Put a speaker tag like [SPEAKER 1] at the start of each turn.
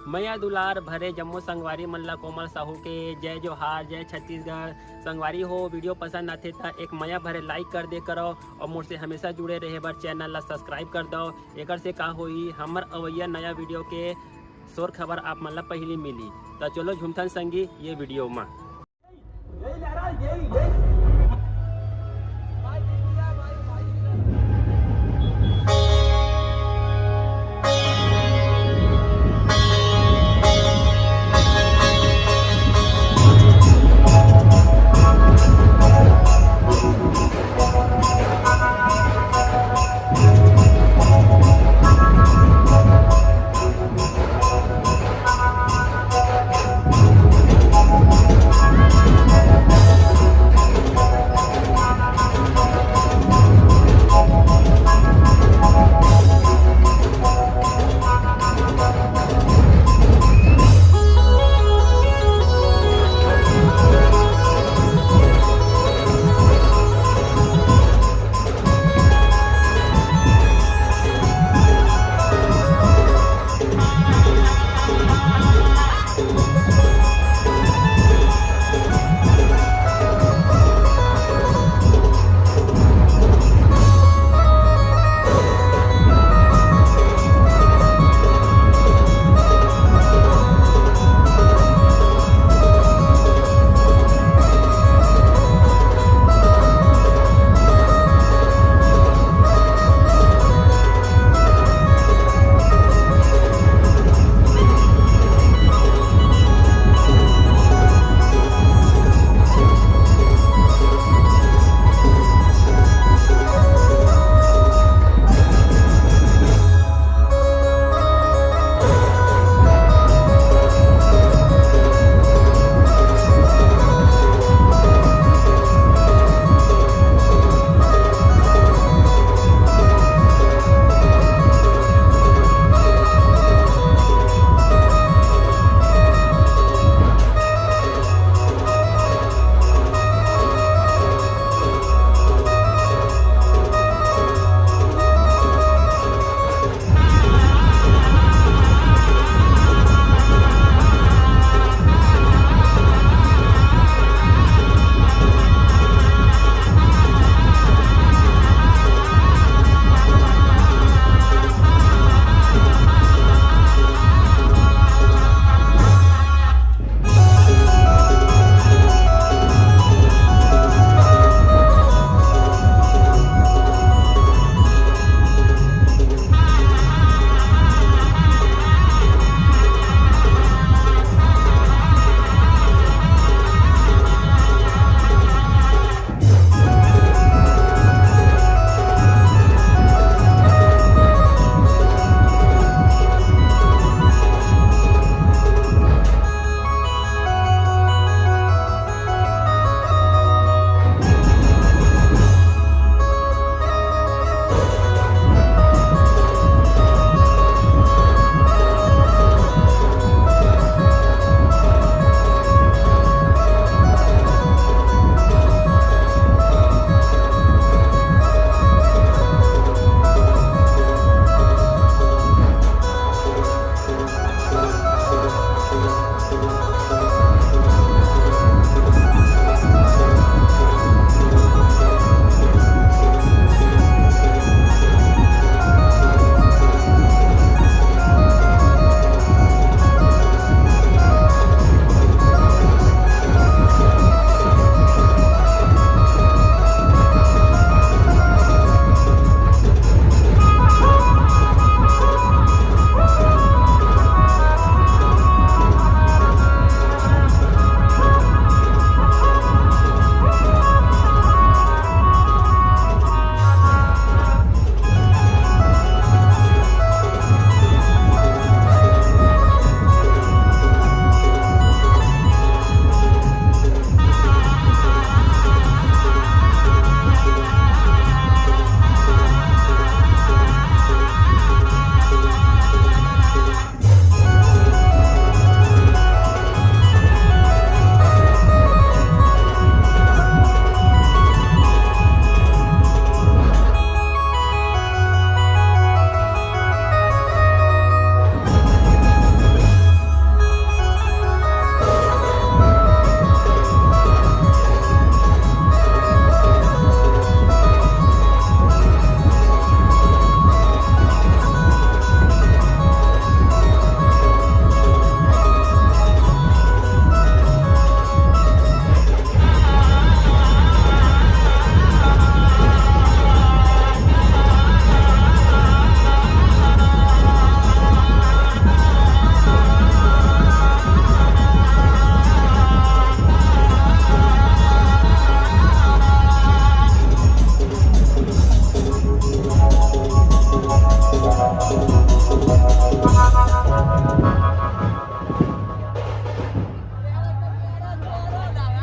[SPEAKER 1] मैया दुलार भरे जम्मू संगवारी मल्ला कोमल साहू के जय जोहार, जय छत्तीसगढ़। संगवारी हो वीडियो पसंद आते तो एक मैया भरे लाइक कर दे करो और मुझसे हमेशा जुड़े रहे बर चैनल ला सब्सक्राइब कर दो। एक से का होई हमर अवैया नया वीडियो के शोर खबर आप मन ला पहली मिली। तो चलो झुमथन संगी ये वीडियो में।